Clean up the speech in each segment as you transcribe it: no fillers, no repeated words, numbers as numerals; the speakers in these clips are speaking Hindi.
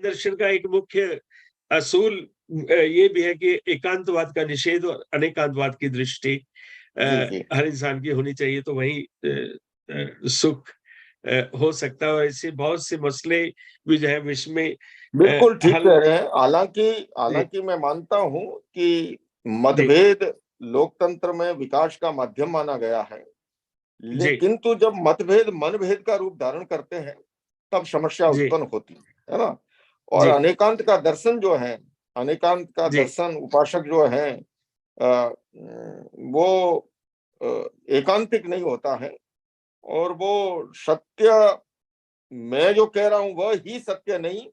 दर्शन का एक मुख्य असूल ये भी है कि एकांतवाद का निषेध और अनेकांतवाद की दृष्टि जी जी हर इंसान की होनी चाहिए, तो वही सुख हो सकता है। और ऐसे बहुत से मसले भी जो है विश्व में बिल्कुल ठीक हल। कह रहे हैं। हालांकि जी हालांकि मैं मानता हूं कि जी मतभेद लोकतंत्र में विकास का माध्यम माना गया है, जी लेकिन तो जब मतभेद मनभेद का रूप धारण करते हैं तब समस्या जी उत्पन्न होती है ना। और जी अनेकांत का दर्शन जो है, अनेकांत का जी दर्शन उपासक जो है वो एकांतिक नहीं होता है, और वो सत्य, मैं जो कह रहा हूं वह ही सत्य नहीं,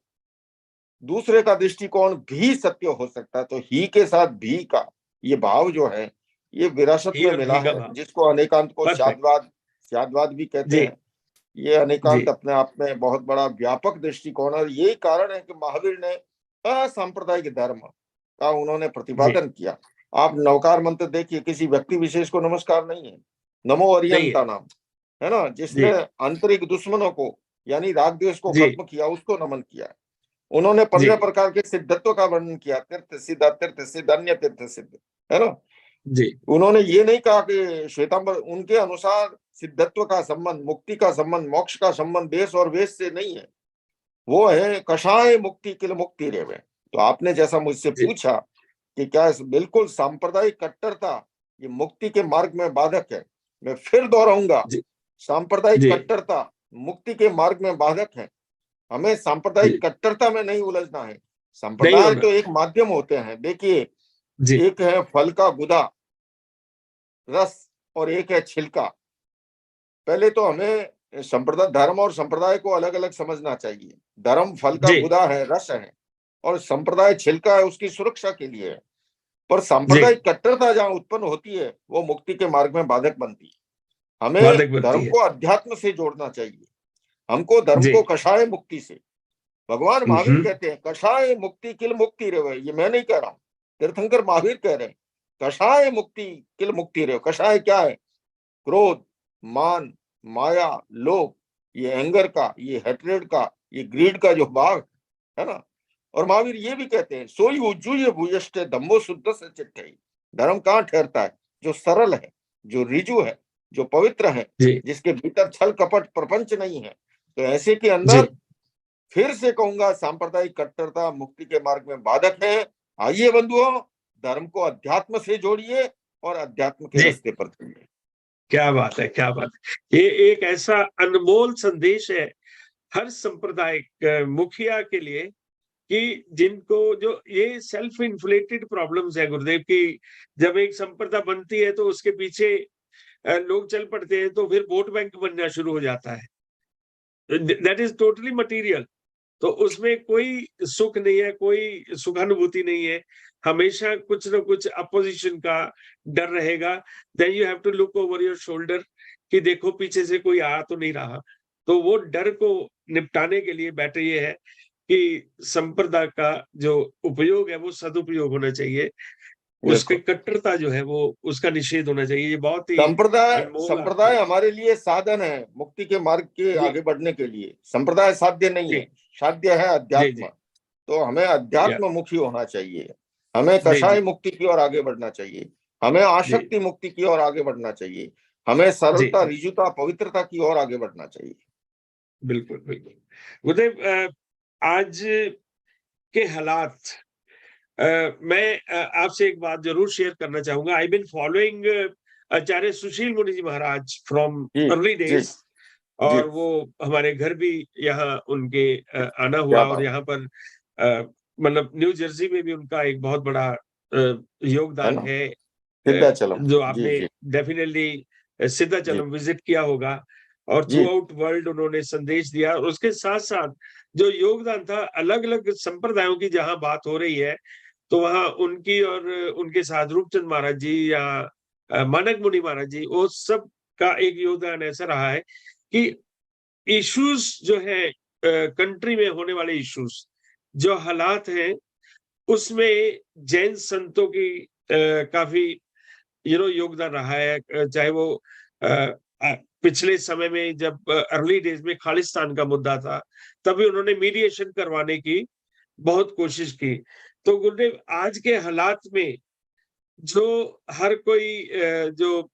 दूसरे का दृष्टिकोण भी सत्य हो सकता है। तो ही के साथ भी का ये भाव जो है, ये विरासत ही में और मिला भी का है, भाव। जिसको अनेकांत को परफेक्ट। स्यादवाद भी कहते जी हैं। ये जी अनेकांत अपने आप में बहुत बड़ा व्यापक दृष्टिकोण है, और यही कारण है कि महावीर ने असांप्रदायिक धर्म का उन्होंने जी प्रतिपादन किया। आप नवकार मंत्र देखिए, किसी व्यक्ति विशेष को नमस्कार नहीं है, नमो नहीं अरियंता है। नाम, है ना, जिसने जी आंतरिक दुश्मनों को यानी राग द्वेष को जी खत्म किया, उसको नमन किया। उन्होंने जी 15 प्रकार के सिद्धत्व का वर्णन किया, तीर्थ सिद्ध, अतीर्थ सिद्ध, अन्य तीर्थ सिद्ध, है ना। जी उन्होंने ये नहीं कहा कि श्वेतांबर, उनके अनुसार सिद्धत्व का संबंध, मुक्ति का संबंध, मोक्ष का संबंध देश और वेश से नहीं है, वो है कषाय मुक्ति किल मुक्ति रेवे। तो आपने जैसा मुझसे जी पूछा कि क्या बिल्कुल सांप्रदायिक कट्टरता ये मुक्ति के मार्ग में बाधक है, मैं फिर दोहराऊंगा, जी सांप्रदायिक जी कट्टरता मुक्ति के मार्ग में बाधक है। हमें सांप्रदायिक जी कट्टरता में नहीं उलझना है। नहीं संप्रदाय होना। तो एक माध्यम होते हैं। देखिए, जी एक है फल का गुदा, रस, और एक है छिलका। पहले तो हमें संप्रदाय, धर्म और संप्रदाय को अलग अलग समझना चाहिए। धर्म फल का जी गुदा है, रस है, और संप्रदाय छिलका है, उसकी सुरक्षा के लिए है। पर जी सांप्रदायिक कट्टरता जहां उत्पन्न होती है वो मुक्ति के मार्ग में बाधक बनती है। हमें बाधक बनती धर्म है। को अध्यात्म से जोड़ना चाहिए, हमको धर्म जी को कषाय मुक्ति से। भगवान महावीर हम्म। कहते हैं कषाय मुक्ति किल मुक्ति रे, ये मैं नहीं कह रहा हूं, तीर्थंकर महावीर कह रहे हैं कषाय मुक्ति किल मुक्ति रे। कषाय क्या है? क्रोध, मान, माया, लोभ, ये एंगर का, ये हेट्रेड का, ये ग्रीड का जो भाव है ना। और महावीर ये भी कहते हैं सोई उज्जूय भूयष्टे धम्मो शुद्ध सचिट्ठे। धर्म कहाँ ठहरता है? जो सरल है, जो रिजु है, जो पवित्र है, जी जिसके भीतर छल कपट प्रपंच नहीं है। तो ऐसे के जी अंदर फिर से कहूंगा सांप्रदायिक कट्टरता मुक्ति के मार्ग में बाधक है। आइए बंधुओं, धर्म को अध्यात्म से जोड़िए और अध्यात्म के जी रास्ते पर चलिए। क्या बात है, क्या बात है। ये एक ऐसा अनमोल संदेश है हर सांप्रदायिक मुखिया के लिए कि जिनको जो ये सेल्फ इन्फ्लेटेड प्रॉब्लम्स है गुरुदेव की, जब एक संप्रदा बनती है तो उसके पीछे लोग चल पड़ते हैं, तो फिर वोट बैंक बनना शुरू हो जाता है। That is totally material. तो उसमें कोई सुख नहीं है, कोई सुखानुभूति नहीं है। हमेशा कुछ ना कुछ अपोजिशन का डर रहेगा। Then you have to look over your shoulder कि देखो पीछे से कोई आ तो नहीं रहा। तो वो डर को निपटाने के लिए बेटर ये है कि संप्रदा का जो उपयोग है वो सदुपयोग होना चाहिए। उसकी बिल्कुल, कट्टरता जो है वो उसका निषेध होना चाहिए। ये बहुत ही संप्रदाय अनमोल आपने। संप्रदाय हमारे लिए साधन है मुक्ति के मार्ग के जी आगे बढ़ने के लिए। संप्रदाय साध्य नहीं जी है, साध्य है जी अध्यात्म। जी तो हमें या अध्यात्म मुखी होना चाहिए, हमें जी कषाय जी मुक्ति की ओर आगे बढ़ना चाहिए, हमें जी आसक्ति मुक्ति की ओर आगे बढ़ना चाहिए, हमें जी सरलता, जी रिजुता, पवित्रता की ओर आगे बढ़ना चाहिए। बिल्कुल बिल्कुल। गुरुदेव आज के हालात, मैं आपसे एक बात जरूर शेयर करना चाहूंगा। आई been following Acharya Sushil Muni ji Maharaj from जी अर्ली जी डेज। जी, और वो हमारे घर भी यहाँ उनके आना क्या हुआ, और बात। यहाँ पर मतलब न्यू जर्सी में भी उनका एक बहुत बड़ा है योगदान ना, है। सिद्धाचलम। जो जी आपने जी डेफिनेटली जी सिद्धाचलम विजिट किया होगा, और थ्रू जी, आउट वर्ल्ड उन्होंने संदेश दिया। और उसके साथ साथ जो योगदान था अलग अलग संप्रदायों की, जहां बात हो रही है तो वहां उनकी और उनके साथ रूपचंद महाराज जी या मानक मुनि महाराज जी, वो सब का एक योगदान ऐसा रहा है कि इश्यूज जो है कंट्री में होने वाले इश्यूज, जो हालात हैं, उसमें जैन संतों की काफी योगदान रहा है। चाहे वो अ, पिछले समय में जब अर्ली डेज में खालिस्तान का मुद्दा था, तभी उन्होंने मीडिएशन करवाने की बहुत कोशिश की। तो गुरुदेव आज के हालात में जो हर कोई जो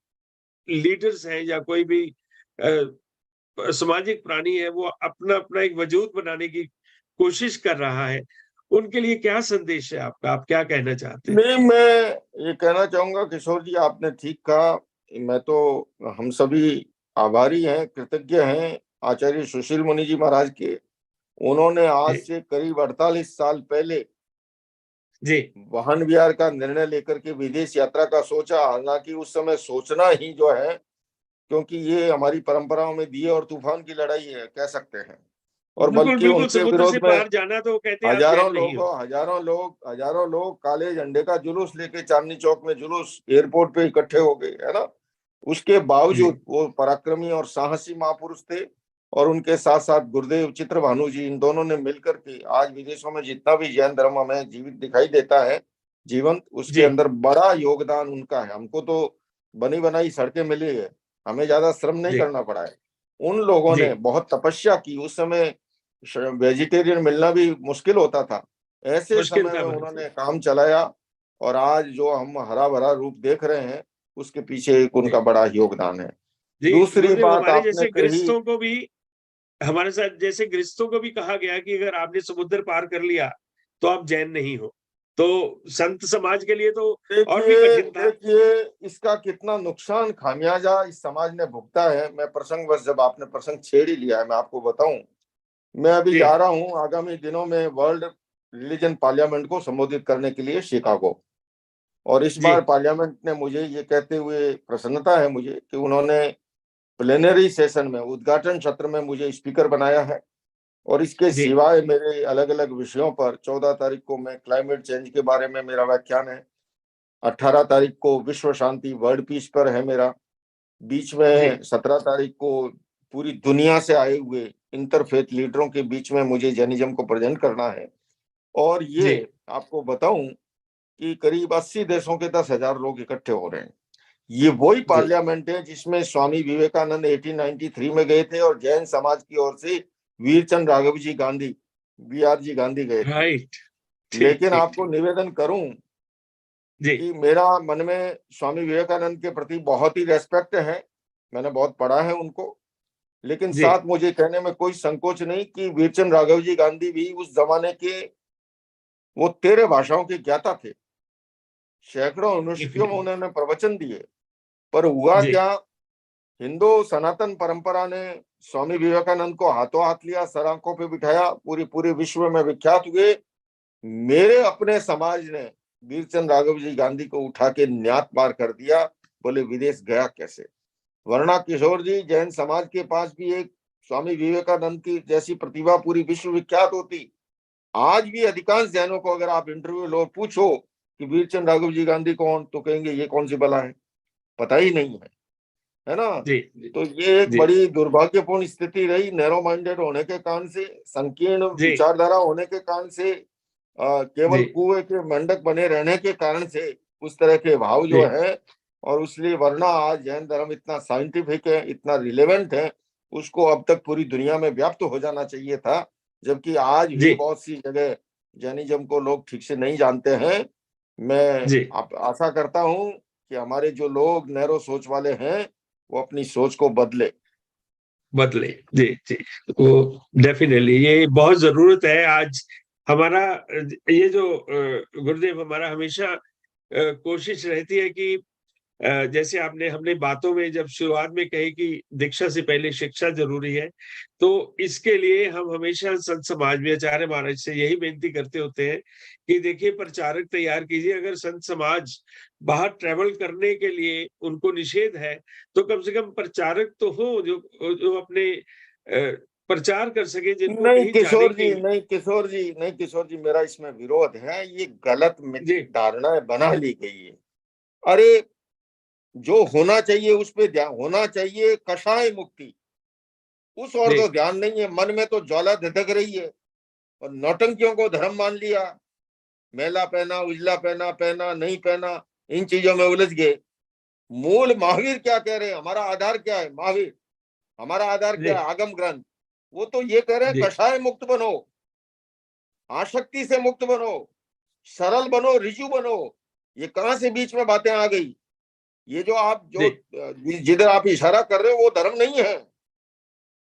लीडर्स हैं या कोई भी सामाजिक प्राणी है, वो अपना-अपना एक वजूद बनाने की कोशिश कर रहा है। उनके लिए क्या संदेश है आपका? आप क्या कहना चाहते हैं? नहीं, मैं ये कहना चाहूंगा किशोर जी, आपने ठीक कहा। मैं तो, हम सभी आभारी हैं, कृतज्ञ हैं आचार्य सुशील मुनि जी महाराज के। उन्होंने आज जी, से करीब 48 साल पहले जी, वाहन विहार का निर्णय लेकर के विदेश यात्रा का सोचा। हालांकि उस समय सोचना ही जो है, क्योंकि ये हमारी परंपराओं में दिए और तूफान की लड़ाई है, कह सकते हैं। और बिल्कुल, बल्कि बिल्कुल उनके समुद्र से विरोध में पार जाना तो वो कहते हैं आप हजारों जैन नहीं लोग हो। हजारों लोग काले झंडे का जुलूस लेके चांदनी चौक में जुलूस एयरपोर्ट पे इकट्ठे हो गए, है ना। उसके जी, बावजूद वो पराक्रमी और साहसी महापुरुष थे। और उनके साथ साथ गुरुदेव चित्र भानु जी, इन दोनों ने मिलकर के आज विदेशों में जितना भी जैन धर्म हमें जीवित दिखाई देता है, जीवंत, उसके जी, अंदर बड़ा योगदान उनका है। हमको तो बनी बनाई सड़कें मिली है, हमें ज्यादा श्रम नहीं जी, करना पड़ा है। उन लोगों जी, ने बहुत तपस्या की। उस समय वेजिटेरियन मिलना भी मुश्किल होता था। ऐसे मुश्किल समय था में बहुत। उन्होंने काम चलाया। और आज जो हम हरा भरा रूप देख रहे हैं, उसके पीछे एक जी, उनका बड़ा योगदान है। जी, दूसरी गुरुदेव बात हमारे आपने जैसे कही, गृहस्थों को भी हमारे साथ जैसे गृहस्थों को भी कहा गया कि अगर आपने समुद्र पार कर लिया, तो आप जैन नहीं हो। तो संत समाज के लिए तो और भी देखिए कठिन था। देखिए इसका कितना नुकसान खामियाजा इस समाज ने भुगता है। मैं प्रसंगवश, जब आपने प्रसंग छेड़ ही लिया है, मैं आपको बताऊं। मैं अभी जी, जा रहा हूं आगामी दिनों में वर्ल्ड रिलीजन पार्लियामेंट को संबोधित करने के लिए शिकागो। और इस जी, बार पार्लियामेंट ने मुझे ये कहते हुए प्रसन्नता है मुझे कि उन्होंने प्लेनरी सेशन में, उद्घाटन सत्र में मुझे स्पीकर बनाया है। और इसके जी, सिवाय मेरे अलग अलग विषयों पर 14 तारीख को मैं क्लाइमेट चेंज के बारे में मेरा व्याख्यान है। 18 तारीख को विश्व शांति वर्ल्ड पीस पर है मेरा। बीच जी, में 17 तारीख को पूरी दुनिया से आए हुए इंटरफेथ लीडरों के बीच में मुझे जैनिज्म को प्रेजेंट करना है। और जी, ये आपको बताऊं कि करीब 80 देशों के 10,000 लोग इकट्ठे हो रहे हैं। ये वही जी, पार्लियामेंट है जिसमें स्वामी विवेकानंद 1893 में गए थे और जैन समाज की ओर से वीरचंद राघव जी गांधी, बीआर जी गांधी गए थे। राइट। ठीक, लेकिन ठीक, आपको ठीक। निवेदन करूं जी, कि मेरा मन में स्वामी विवेकानंद के प्रति बहुत ही रेस्पेक्ट है। मैंने बहुत पढ़ा है उनको। लेकिन जी, साथ मुझे कहने में कोई संकोच नहीं कि वीरचंद राघव जी गांधी भी उस जमाने के, वो 13 भाषाओं के ज्ञाता थे। सैकड़ों यूनिवर्सिटियों में डेफिनिटली। उन्होंने प्रवचन दिए। पर हुआ जी, क्या, हिंदू सनातन परंपरा ने स्वामी विवेकानंद को हाथों हाथ लिया, सर आंखों पे बिठाया, पूरी पूरी विश्व में विख्यात हुए। मेरे अपने समाज ने वीरचंद राघव जी गांधी को उठा के न्यात पार कर दिया। बोले विदेश गया कैसे। वरना किशोर जी, जैन समाज के पास भी एक स्वामी विवेकानंद की जैसी प्रतिभा पूरी विश्व विख्यात होती। आज भी अधिकांश जैनों को अगर आप इंटरव्यू लो, पूछो कि वीरचंद राघव जी गांधी कौन, तो कहेंगे ये कौन सी बला है, पता ही नहीं है ना। जी, जी, तो ये एक जी, बड़ी दुर्भाग्यपूर्ण स्थिति रही, नैरो माइंडेड होने के कारण से, संकीर्ण जी, विचारधारा होने के कारण से, केवल जी, कुएं के मेंढक बने रहने के कारण से उस तरह के भाव जो जी, है। और इसलिए, वरना आज जैन धर्म इतना साइंटिफिक है, इतना रिलेवेंट है, उसको अब तक पूरी दुनिया में व्याप्त हो जाना चाहिए था। जबकि आज भी जी, बहुत सी जगह जैनिज्म को लोग ठीक से नहीं जानते हैं। मैं जी, आशा करता हूं कि हमारे जो लोग नैरो सोच वाले हैं, वो अपनी सोच को बदले। बदले। जी, जी। वो डेफिनिटली ये बहुत ज़रूरत है आज हमारा ये जो गुरुदेव हमारा हमेशा कोशिश रहती है कि जैसे आपने हमने बातों में जब शुरुआत में कही कि दीक्षा से पहले शिक्षा ज़रूरी है, तो इसके लिए हम हमेशा संत समाज में आचार्य महाराज से यही बेनती करते होते हैं कि देखिए प्रचारक तैयार कीजिए। अगर संत समाज बाहर ट्रैवल करने के लिए उनको निषेध है, तो कम से कम प्रचारक तो हो जो जो अपने प्रचार कर सके जिनको नहीं कहीं जाने किशोर की। जी, नहीं किशोर जी, नहीं किशोर जी, मेरा इसमें विरोध है। ये गलत जी, धारणाएं बना ली गई है। अरे, जो होना चाहिए उस पे ध्यान होना चाहिए, कषाय मुक्ति, उस और जी, तो ध्यान नहीं है। मन में तो ज्वाला धधक रही है। और नौटंकियों को धर्म मान लिया, मेला पहना, उजला पहना, पहना नहीं पहना, इन चीजों में उलझ गए। मूल महावीर क्या कह रहे हैं, हमारा आधार क्या है, महावीर। हमारा आधार जी, क्या है, आगम ग्रंथ। वो तो ये कह रहे हैं जी, कषाय मुक्त बनो। आसक्ति से मुक्त बनो, सरल बनो, ऋजु बनो। ये कहां से बीच में बातें आ गई? ये जो आप जिधर आप इशारा कर रहे हो वो धर्म नहीं है।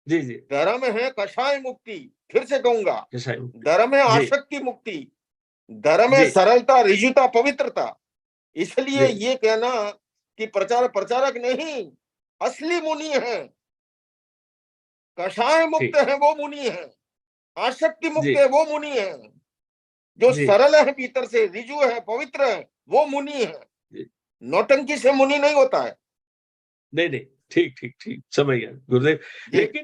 जी जी धर्म है कषाय मुक्ति। फिर से कहूंगा, जी धर्म है जी आसक्ति मुक्ति, धर्म है जी सरलता, ऋजुता, पवित्रता। इसलिए जी ये कहना कि प्रचारक नहीं, असली मुनि है, कषाय मुक्त ठीक है वो मुनि है, आसक्ति मुक्त जी है वो मुनि है, जो जी सरल है भीतर से, ऋजु है, पवित्र है, वो मुनि है। जी नौटंकी से मुनि नहीं होता है। नहीं नहीं ठीक ठीक ठीक समझ गया गुरुदेव। जी। लेकिन